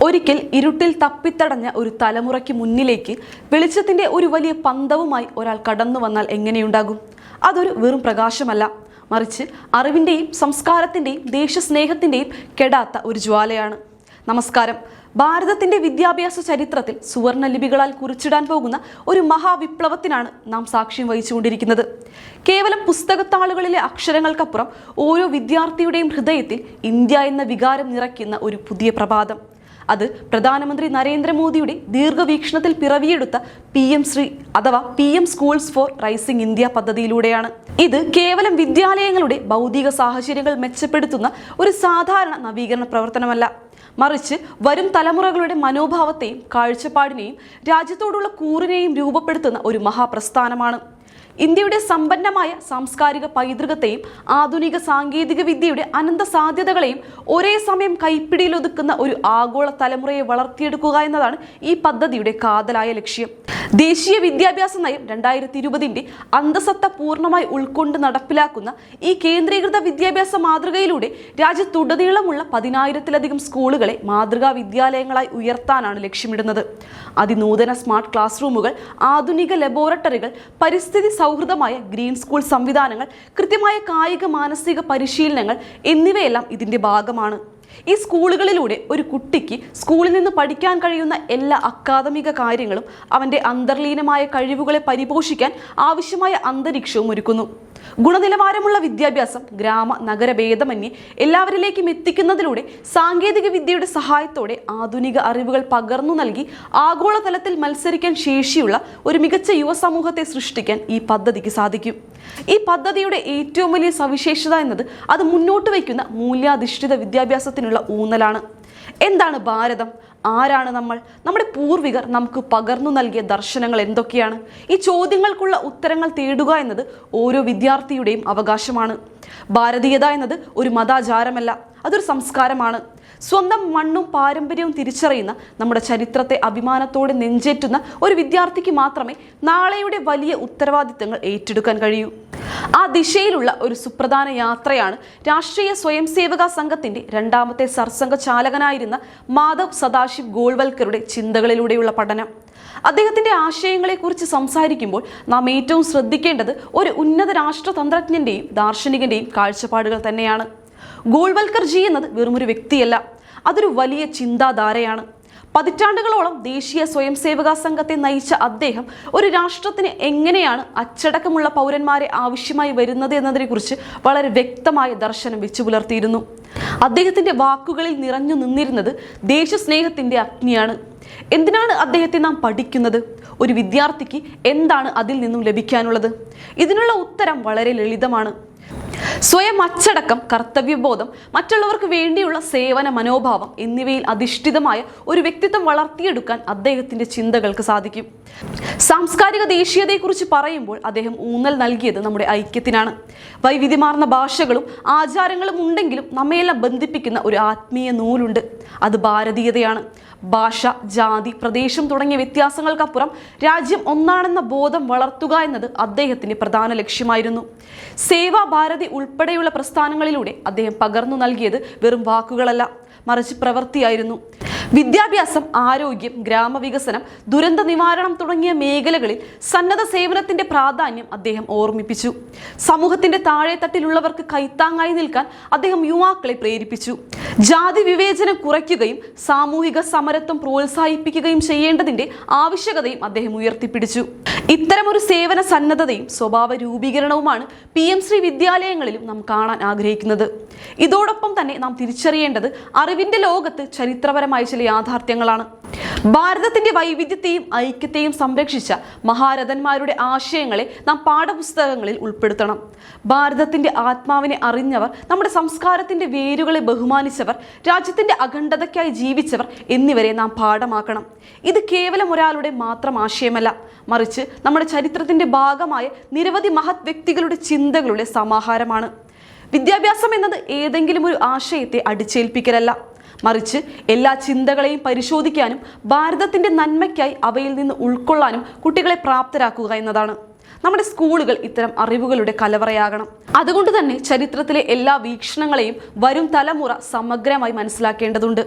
ഒരിക്കൽ ഇരുട്ടിൽ തപ്പിത്തടഞ്ഞ ഒരു തലമുറയ്ക്ക് മുന്നിലേക്ക് വെളിച്ചത്തിന്റെ ഒരു വലിയ പന്തവുമായി ഒരാൾ കടന്നു വന്നാൽ എങ്ങനെയുണ്ടാകും? അതൊരു വെറും പ്രകാശമല്ല, മറിച്ച് അറിവിന്റെയും സംസ്കാരത്തിന്റെയും ദേശസ്നേഹത്തിന്റെയും കെടാത്ത ഒരു ജ്വാലയാണ്. നമസ്കാരം. ഭാരതത്തിന്റെ വിദ്യാഭ്യാസ ചരിത്രത്തിൽ സുവർണ ലിപികളാൽ കുറിച്ചിടാൻ പോകുന്ന ഒരു മഹാവിപ്ലവത്തിനാണ് നാം സാക്ഷ്യം വഹിച്ചുകൊണ്ടിരിക്കുന്നത്. കേവലം പുസ്തകത്താളുകളിലെ അക്ഷരങ്ങൾക്കപ്പുറം ഓരോ വിദ്യാർത്ഥിയുടെയും ഹൃദയത്തിൽ ഇന്ത്യ എന്ന വികാരം നിറയ്ക്കുന്ന ഒരു പുതിയ പ്രഭാതം. അത് പ്രധാനമന്ത്രി നരേന്ദ്രമോദിയുടെ ദീർഘവീക്ഷണത്തിൽ പിറവിയെടുത്ത PM ശ്രീ അഥവാ PM schools for rising India പദ്ധതിയിലൂടെയാണ്. ഇത് കേവലം വിദ്യാലയങ്ങളുടെ ഭൗതിക സാഹചര്യങ്ങൾ മെച്ചപ്പെടുത്തുന്ന ഒരു സാധാരണ നവീകരണ പ്രവർത്തനമല്ല, മറിച്ച് വരും തലമുറകളുടെ മനോഭാവത്തെയും കാഴ്ചപ്പാടിനെയും രാജ്യത്തോടുള്ള കൂറിനെയും രൂപപ്പെടുത്തുന്ന ഒരു മഹാപ്രസ്ഥാനമാണ്. ഇന്ത്യയുടെ സമ്പന്നമായ സാംസ്കാരിക പൈതൃകത്തെയും ആധുനിക സാങ്കേതിക വിദ്യയുടെ അനന്ത സാധ്യതകളെയും ഒരേ സമയം കൈപ്പിടിയിലൊതുക്കുന്ന ഒരു ആഗോള തലമുറയെ വളർത്തിയെടുക്കുക എന്നതാണ് ഈ പദ്ധതിയുടെ കാതലായ ലക്ഷ്യം. ദേശീയ വിദ്യാഭ്യാസ നയം 2020 അന്തസത്ത പൂർണ്ണമായി ഉൾക്കൊണ്ട് നടപ്പിലാക്കുന്ന ഈ കേന്ദ്രീകൃത വിദ്യാഭ്യാസ മാതൃകയിലൂടെ രാജ്യത്തുടനീളമുള്ള 10,000-ലധികം സ്കൂളുകളെ മാതൃകാ വിദ്യാലയങ്ങളായി ഉയർത്താനാണ് ലക്ഷ്യമിടുന്നത്. അതിനൂതന സ്മാർട്ട് ക്ലാസ് റൂമുകൾ, ആധുനിക ലബോറട്ടറികൾ, പരിസ്ഥിതി സൗഹൃദമായ ഗ്രീൻ സ്കൂൾ സംവിധാനങ്ങൾ, കൃത്യമായ കായിക മാനസിക പരിശീലനങ്ങൾ എന്നിവയെല്ലാം ഇതിന്റെ ഭാഗമാണ്. ഈ സ്കൂളുകളിലൂടെ ഒരു കുട്ടിക്ക് സ്കൂളിൽ നിന്ന് പഠിക്കാൻ കഴിയുന്ന എല്ലാ അക്കാദമിക കാര്യങ്ങളും അവൻ്റെ അന്തർലീനമായ കഴിവുകളെ പരിപോഷിക്കാൻ ആവശ്യമായ അന്തരീക്ഷവും ഒരുക്കുന്നു. ഗുണനിലവാരമുള്ള വിദ്യാഭ്യാസം ഗ്രാമ നഗര ഭേദമന്യേ എല്ലാവരിലേക്കും എത്തിക്കുന്നതിലൂടെ സാങ്കേതിക വിദ്യയുടെ സഹായത്തോടെ ആധുനിക അറിവുകൾ പകർന്നു നൽകി ആഗോളതലത്തിൽ മത്സരിക്കാൻ ശേഷിയുള്ള ഒരു മികച്ച യുവസമൂഹത്തെ സൃഷ്ടിക്കാൻ ഈ പദ്ധതിക്ക് സാധിക്കും. ഈ പദ്ധതിയുടെ ഏറ്റവും വലിയ സവിശേഷത എന്നത് അത് മുന്നോട്ട് വയ്ക്കുന്ന മൂല്യാധിഷ്ഠിത വിദ്യാഭ്യാസത്തിനുള്ള ഊന്നലാണ്. എന്താണ് ഭാരതം? ആരാണ് നമ്മൾ? നമ്മുടെ പൂർവികർ നമുക്ക് പകർന്നു നൽകിയ ദർശനങ്ങൾ എന്തൊക്കെയാണ്? ഈ ചോദ്യങ്ങൾക്കുള്ള ഉത്തരങ്ങൾ തേടുക എന്നത് ഓരോ വിദ്യാർത്ഥിയുടെയും അവകാശമാണ്. ഭാരതീയത എന്നത് ഒരു മതാചാരമല്ല, അതൊരു സംസ്കാരമാണ്. സ്വന്തം മണ്ണും പാരമ്പര്യവും തിരിച്ചറിയുന്ന, നമ്മുടെ ചരിത്രത്തെ അഭിമാനത്തോടെ നെഞ്ചേറ്റുന്ന ഒരു വിദ്യാർത്ഥിക്ക് മാത്രമേ നാളെയുടെ വലിയ ഉത്തരവാദിത്തങ്ങൾ ഏറ്റെടുക്കാൻ കഴിയൂ. ആ ദിശയിലുള്ള ഒരു സുപ്രധാന യാത്രയാണ് രാഷ്ട്രീയ സ്വയം സേവക സംഘത്തിന്റെ 2ാമത്തെ സർസംഘ ചാലകനായിരുന്ന മാധവ് സദാശിവ് ഗോൾവൽക്കറുടെ ചിന്തകളിലൂടെയുള്ള പഠനം. അദ്ദേഹത്തിന്റെ ആശയങ്ങളെക്കുറിച്ച് സംസാരിക്കുമ്പോൾ നാം ഏറ്റവും ശ്രദ്ധിക്കേണ്ടത് ഒരു ഉന്നത രാഷ്ട്രതന്ത്രജ്ഞന്റെയും ദാർശനികന്റെയും കാഴ്ചപ്പാടുകൾ തന്നെയാണ്. ഗോൾവൽക്കർ ജി എന്നത് വെറുമൊരു വ്യക്തിയല്ല, അതൊരു വലിയ ചിന്താധാരയാണ്. പതിറ്റാണ്ടുകളോളം ദേശീയ സ്വയം സേവക സംഘത്തെ നയിച്ച അദ്ദേഹം ഒരു രാഷ്ട്രത്തിന് എങ്ങനെയാണ് അച്ചടക്കമുള്ള പൗരന്മാരെ ആവശ്യമായി വരുന്നത് എന്നതിനെക്കുറിച്ച് വളരെ വ്യക്തമായ ദർശനം വെച്ചു പുലർത്തിയിരുന്നു. അദ്ദേഹത്തിന്റെ വാക്കുകളിൽ നിറഞ്ഞു നിന്നിരുന്നത് ദേശസ്നേഹത്തിന്റെ അഗ്നിയാണ്. എന്തിനാണ് അദ്ദേഹത്തെ നാം പഠിക്കുന്നത്? ഒരു വിദ്യാർത്ഥിക്ക് എന്താണ് അതിൽ നിന്നും ലഭിക്കാനുള്ളത്? ഇതിനുള്ള ഉത്തരം വളരെ ലളിതമാണ്. സ്വയം അച്ചടക്കം, കർത്തവ്യബോധം, മറ്റുള്ളവർക്ക് വേണ്ടിയുള്ള സേവന മനോഭാവം എന്നിവയിൽ അധിഷ്ഠിതമായ ഒരു വ്യക്തിത്വം വളർത്തിയെടുക്കാൻ അദ്ദേഹത്തിന്റെ ചിന്തകൾക്ക് സാധിക്കും. സാംസ്കാരിക ദേശീയതയെക്കുറിച്ച് പറയുമ്പോൾ അദ്ദേഹം ഊന്നൽ നൽകിയത് നമ്മുടെ ഐക്യത്തിനാണ്. വൈവിധ്യമാർന്ന ഭാഷകളും ആചാരങ്ങളും ഉണ്ടെങ്കിലും നമ്മയെല്ലാം ബന്ധിപ്പിക്കുന്ന ഒരു ആത്മീയ നൂലുണ്ട്, അത് ഭാരതീയതയാണ്. ഭാഷ, ജാതി, പ്രദേശം തുടങ്ങിയ വ്യത്യാസങ്ങൾക്കപ്പുറം രാജ്യം ഒന്നാണെന്ന ബോധം വളർത്തുക എന്നത് അദ്ദേഹത്തിന്റെ പ്രധാന ലക്ഷ്യമായിരുന്നു. സേവാ ഭാരതി ഉൾപ്പെടെയുള്ള പ്രസ്ഥാനങ്ങളിലൂടെ അദ്ദേഹം പകർന്നു നൽകിയത് വെറും വാക്കുകളല്ല, മറിച്ച് പ്രവൃത്തിയായിരുന്നു. വിദ്യാഭ്യാസം, ആരോഗ്യം, ഗ്രാമവികസനം, ദുരന്ത നിവാരണം തുടങ്ങിയ മേഖലകളിൽ സന്നദ്ധ സേവനത്തിന്റെ പ്രാധാന്യം അദ്ദേഹം ഓർമ്മിപ്പിച്ചു. സമൂഹത്തിന്റെ താഴെത്തട്ടിലുള്ളവർക്ക് കൈത്താങ്ങായി നിൽക്കാൻ അദ്ദേഹം യുവാക്കളെ പ്രേരിപ്പിച്ചു. ജാതി വിവേചനം കുറയ്ക്കുകയും സാമൂഹിക സമരത്വം പ്രോത്സാഹിപ്പിക്കുകയും ചെയ്യേണ്ടതിന്റെ ആവശ്യകതയും അദ്ദേഹം ഉയർത്തിപ്പിടിച്ചു. ഇത്തരമൊരു സേവന സന്നദ്ധതയും സ്വഭാവ രൂപീകരണവുമാണ് PM ശ്രീ വിദ്യാലയങ്ങളിലും നാം കാണാൻ ആഗ്രഹിക്കുന്നത്. ഇതോടൊപ്പം തന്നെ നാം തിരിച്ചറിയേണ്ടത് അറിവിന്റെ ലോകത്ത് ചരിത്രപരമായ ചില യാഥാർത്ഥ്യങ്ങളാണ്. ഭാരതത്തിന്റെ വൈവിധ്യത്തെയും ഐക്യത്തെയും സംരക്ഷിച്ച മഹാരഥന്മാരുടെ ആശയങ്ങളെ നാം പാഠപുസ്തകങ്ങളിൽ ഉൾപ്പെടുത്തണം. ഭാരതത്തിന്റെ ആത്മാവിനെ അറിഞ്ഞവർ, നമ്മുടെ സംസ്കാരത്തിന്റെ വേരുകളെ ബഹുമാനിച്ചവർ, രാജ്യത്തിന്റെ അഖണ്ഡതയ്ക്കായി ജീവിച്ചവർ എന്നിവരെ നാം പാഠമാക്കണം. ഇത് കേവലം ഒരാളുടെ മാത്രം ആശയമല്ല, മറിച്ച് നമ്മുടെ ചരിത്രത്തിന്റെ ഭാഗമായ നിരവധി മഹത് വ്യക്തികളുടെ ചിന്തകളുടെ സമാഹാരമാണ്. വിദ്യാഭ്യാസം എന്നത് ഏതെങ്കിലും ഒരു ആശയത്തെ അടിച്ചേൽപ്പിക്കലല്ല, മറിച്ച് എല്ലാ ചിന്തകളെയും പരിശോധിക്കാനും ഭാരതത്തിന്റെ നന്മയ്ക്കായി അവയിൽ നിന്ന് ഉൾക്കൊള്ളാനും കുട്ടികളെ പ്രാപ്തരാക്കുക എന്നതാണ്. നമ്മുടെ സ്കൂളുകൾ ഇത്തരം അറിവുകളുടെ കലവറയാകണം. അതുകൊണ്ട് തന്നെ ചരിത്രത്തിലെ എല്ലാ വീക്ഷണങ്ങളെയും വരും തലമുറ സമഗ്രമായി മനസ്സിലാക്കേണ്ടതുണ്ട്.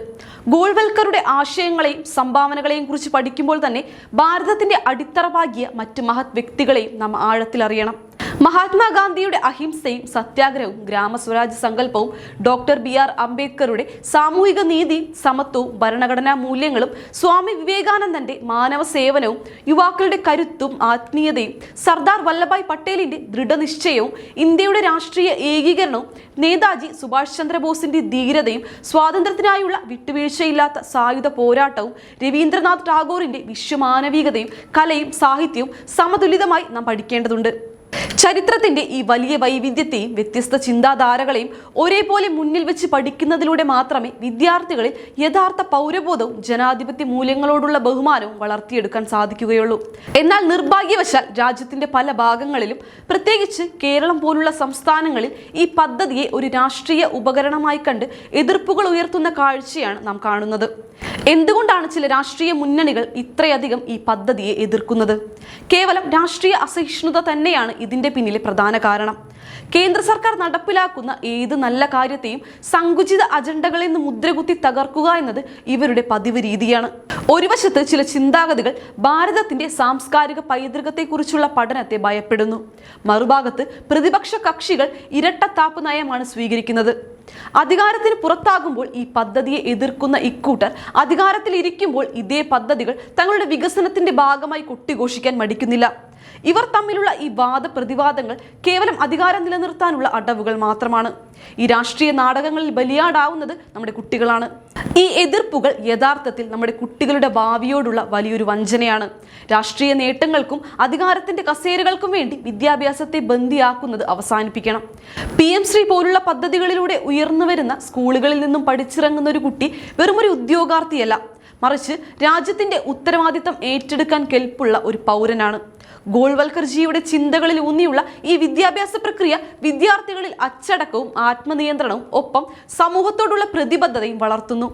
ഗോൾവൽക്കറുടെ ആശയങ്ങളെയും സംഭാവനകളെയും കുറിച്ച് പഠിക്കുമ്പോൾ തന്നെ ഭാരതത്തിന്റെ അടിത്തറ പാകിയ മറ്റ് മഹത് വ്യക്തികളെയും നാം ആഴത്തിലറിയണം. മഹാത്മാഗാന്ധിയുടെ അഹിംസയും സത്യാഗ്രഹവും ഗ്രാമസ്വരാജ് സങ്കല്പവും, ഡോക്ടർ BR അംബേദ്കറുടെ സാമൂഹിക നീതിയും സമത്വവും ഭരണഘടനാ മൂല്യങ്ങളും, സ്വാമി വിവേകാനന്ദന്റെ മാനവ സേവനവും, യുവാക്കളുടെ കരുത്തും ആത്മീയതയും, സർദാർ വല്ലഭായ് പട്ടേലിന്റെ ദൃഢനിശ്ചയവും, ഇന്ത്യയുടെ രാഷ്ട്രീയ ഏകീകരണവും, നേതാജി സുഭാഷ് ചന്ദ്രബോസിന്റെ ധീരതയും, സ്വാതന്ത്ര്യത്തിനായുള്ള വിട്ടുവീഴ്ചയില്ലാത്ത സായുധ പോരാട്ടവും, രവീന്ദ്രനാഥ് ടാഗോറിന്റെ വിശ്വമാനവികതയും കലയും സാഹിത്യവും സമതുലിതമായി നാം പഠിക്കേണ്ടതുണ്ട്. ചരിത്രത്തിന്റെ ഈ വലിയ വൈവിധ്യത്തെയും വ്യത്യസ്ത ചിന്താധാരകളെയും ഒരേപോലെ മുന്നിൽ വെച്ച് പഠിക്കുന്നതിലൂടെ മാത്രമേ വിദ്യാർത്ഥികളിൽ യഥാർത്ഥ പൗരബോധവും ജനാധിപത്യ മൂല്യങ്ങളോടുള്ള ബഹുമാനവും വളർത്തിയെടുക്കാൻ സാധിക്കുകയുള്ളൂ. എന്നാൽ നിർഭാഗ്യവശാൽ രാജ്യത്തിന്റെ പല ഭാഗങ്ങളിലും, പ്രത്യേകിച്ച് കേരളം പോലുള്ള സംസ്ഥാനങ്ങളിൽ ഈ പദ്ധതിയെ ഒരു രാഷ്ട്രീയ ഉപകരണമായി കണ്ട് എതിർപ്പുകൾ ഉയർത്തുന്ന കാഴ്ചയാണ് നാം കാണുന്നത്. എന്തുകൊണ്ടാണ് ചില രാഷ്ട്രീയ മുന്നണികൾ ഇത്രയധികം ഈ പദ്ധതിയെ എതിർക്കുന്നത്? കേവലം രാഷ്ട്രീയ അസഹിഷ്ണുത തന്നെയാണ് ഇതിന്റെ പിന്നിലെ പ്രധാന കാരണം. കേന്ദ്ര സർക്കാർ നടപ്പിലാക്കുന്ന ഏത് നല്ല കാര്യത്തെയും സങ്കുചിത അജണ്ടകളിൽ നിന്ന് മുദ്രകുത്തി തകർക്കുക എന്നത് ഇവരുടെ പതിവ് രീതിയാണ്. ഒരു വശത്ത് ചില ചിന്താഗതികൾ ഭാരതത്തിന്റെ സാംസ്കാരിക പൈതൃകത്തെക്കുറിച്ചുള്ള പഠനത്തെ ഭയപ്പെടുന്നു. മറുഭാഗത്ത് പ്രതിപക്ഷ കക്ഷികൾ ഇരട്ടത്താപ്പ് നയമാണ് സ്വീകരിക്കുന്നത്. അധികാരത്തിന് പുറത്താകുമ്പോൾ ഈ പദ്ധതിയെ എതിർക്കുന്ന ഇക്കൂട്ടർ അധികാരത്തിൽ ഇരിക്കുമ്പോൾ ഇതേ പദ്ധതികൾ തങ്ങളുടെ വികസനത്തിന്റെ ഭാഗമായി കൊട്ടിഘോഷിക്കാൻ മടിക്കുന്നില്ല. ഇവർ തമ്മിലുള്ള ഈ വാദപ്രതിവാദങ്ങൾ കേവലം അധികാരം നിലനിർത്താനുള്ള അടവുകൾ മാത്രമാണ്. ഈ രാഷ്ട്രീയ നാടകങ്ങളിൽ ബലിയാടാവുന്നത് നമ്മുടെ കുട്ടികളാണ്. ഈ എതിർപ്പുകൾ യഥാർത്ഥത്തിൽ നമ്മുടെ കുട്ടികളുടെ ഭാവിയോടുള്ള വലിയൊരു വഞ്ചനയാണ്. രാഷ്ട്രീയ നേട്ടങ്ങൾക്കും അധികാരത്തിന്റെ കസേരകൾക്കും വേണ്ടി വിദ്യാഭ്യാസത്തെ ബന്ദിയാക്കുന്നത് അവസാനിപ്പിക്കണം. PM ശ്രീ പോലുള്ള പദ്ധതികളിലൂടെ ഉയർന്നു വരുന്ന സ്കൂളുകളിൽ നിന്നും പഠിച്ചിറങ്ങുന്ന ഒരു കുട്ടി വെറുമൊരു ഉദ്യോഗാർത്ഥിയല്ല, മറിച്ച് രാജ്യത്തിന്റെ ഉത്തരവാദിത്തം ഏറ്റെടുക്കാൻ കെൽപ്പുള്ള ഒരു പൗരനാണ്. ഗോൾവൽക്കർജിയുടെ ചിന്തകളിൽ ഊന്നിയുള്ള ഈ വിദ്യാഭ്യാസ പ്രക്രിയ വിദ്യാർത്ഥികളിൽ അച്ചടക്കവും ആത്മനിയന്ത്രണവും ഒപ്പം സമൂഹത്തോടുള്ള പ്രതിബദ്ധതയും വളർത്തുന്നു.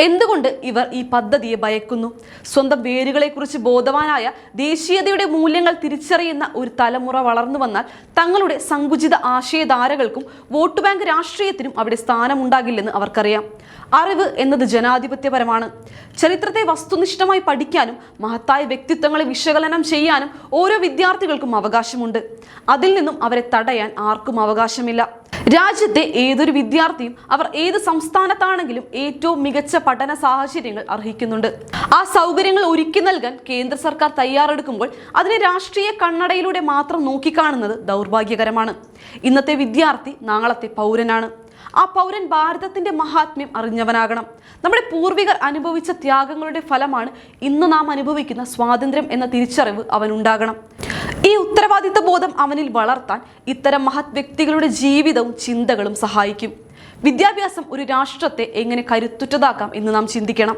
എന്തുകൊണ്ട് ഇവർ ഈ പദ്ധതിയെ ഭയക്കുന്നു? സ്വന്തം വേരുകളെക്കുറിച്ച് ബോധവാനായ ദേശീയതയുടെ മൂല്യങ്ങൾ തിരിച്ചറിയുന്ന ഒരു തലമുറ വളർന്നു വന്നാൽ തങ്ങളുടെ സങ്കുചിത ആശയധാരകൾക്കും വോട്ട് ബാങ്ക് രാഷ്ട്രീയത്തിനും അവിടെ സ്ഥാനമുണ്ടാകില്ലെന്ന് അവർക്കറിയാം. അറിവ് എന്നത് ജനാധിപത്യപരമാണ്. ചരിത്രത്തെ വസ്തുനിഷ്ഠമായി പഠിക്കാനും മഹത്തായ വ്യക്തിത്വങ്ങളെ വിശകലനം ചെയ്യാനും ഓരോ വിദ്യാർത്ഥികൾക്കും അവകാശമുണ്ട്. അതിൽ നിന്നും അവരെ തടയാൻ ആർക്കും അവകാശമില്ല. രാജ്യത്തെ ഏതൊരു വിദ്യാർത്ഥിയും അവർ ഏത് സംസ്ഥാനത്താണെങ്കിലും ഏറ്റവും മികച്ച പഠന സാഹചര്യങ്ങൾ അർഹിക്കുന്നുണ്ട്. ആ സൗകര്യങ്ങൾ ഒരുക്കി നൽകാൻ കേന്ദ്ര സർക്കാർ തയ്യാറെടുക്കുമ്പോൾ അതിനെ രാഷ്ട്രീയ കണ്ണടയിലൂടെ മാത്രം നോക്കിക്കാണുന്നത് ദൗർഭാഗ്യകരമാണ്. ഇന്നത്തെ വിദ്യാർത്ഥി നാളത്തെ പൗരനാണ്. ആ പൗരൻ ഭാരതത്തിന്റെ മഹാത്മ്യം അറിഞ്ഞവനാകണം. നമ്മുടെ പൂർവികർ അനുഭവിച്ച ത്യാഗങ്ങളുടെ ഫലമാണ് ഇന്ന് നാം അനുഭവിക്കുന്ന സ്വാതന്ത്ര്യം എന്ന തിരിച്ചറിവ് അവനുണ്ടാകണം. ഈ ഉത്തരവാദിത്ത ബോധം അവനിൽ വളർത്താൻ ഇത്തരം മഹത് വ്യക്തികളുടെ ജീവിതവും ചിന്തകളും സഹായിക്കും. വിദ്യാഭ്യാസം ഒരു രാഷ്ട്രത്തെ എങ്ങനെ കരുത്തുറ്റതാക്കാം എന്ന് നാം ചിന്തിക്കണം.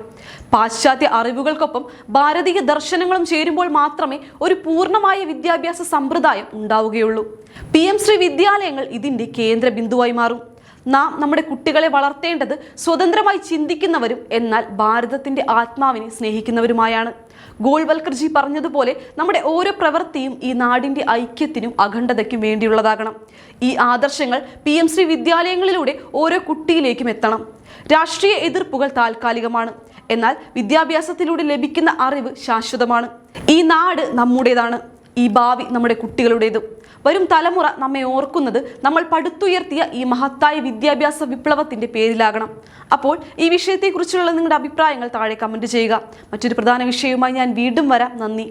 പാശ്ചാത്യ അറിവുകൾക്കൊപ്പം ഭാരതീയ ദർശനങ്ങളും ചേരുമ്പോൾ മാത്രമേ ഒരു പൂർണ്ണമായ വിദ്യാഭ്യാസ സമ്പ്രദായം ഉണ്ടാവുകയുള്ളൂ. PM ശ്രീ വിദ്യാലയങ്ങൾ ഇതിന്റെ കേന്ദ്ര ബിന്ദുവായി മാറും. നാം നമ്മുടെ കുട്ടികളെ വളർത്തേണ്ടത് സ്വതന്ത്രമായി ചിന്തിക്കുന്നവരും എന്നാൽ ഭാരതത്തിന്റെ ആത്മാവിനെ സ്നേഹിക്കുന്നവരുമായാണ്. ഗോൾവൽക്കർജി പറഞ്ഞതുപോലെ നമ്മുടെ ഓരോ പ്രവൃത്തിയും ഈ നാടിന്റെ ഐക്യത്തിനും അഖണ്ഡതയ്ക്കും വേണ്ടിയുള്ളതാകണം. ഈ ആദർശങ്ങൾ PM ശ്രീ വിദ്യാലയങ്ങളിലൂടെ ഓരോ കുട്ടിയിലേക്കും എത്തണം. രാഷ്ട്രീയ എതിർപ്പുകൾ താൽക്കാലികമാണ്, എന്നാൽ വിദ്യാഭ്യാസത്തിലൂടെ ലഭിക്കുന്ന അറിവ് ശാശ്വതമാണ്. ഈ നാട് നമ്മുടേതാണ്, ഈ ഭാവി നമ്മുടെ കുട്ടികളുടേതും. വരും തലമുറ നമ്മെ ഓർക്കുന്നത് നമ്മൾ പടുത്തുയർത്തിയ ഈ മഹത്തായ വിദ്യാഭ്യാസ വിപ്ലവത്തിന്റെ പേരിലാകണം. അപ്പോൾ ഈ വിഷയത്തെക്കുറിച്ചുള്ള നിങ്ങളുടെ അഭിപ്രായങ്ങൾ താഴെ കമന്റ് ചെയ്യുക. മറ്റൊരു പ്രധാന വിഷയവുമായി ഞാൻ വീണ്ടും വരാം. നന്ദി.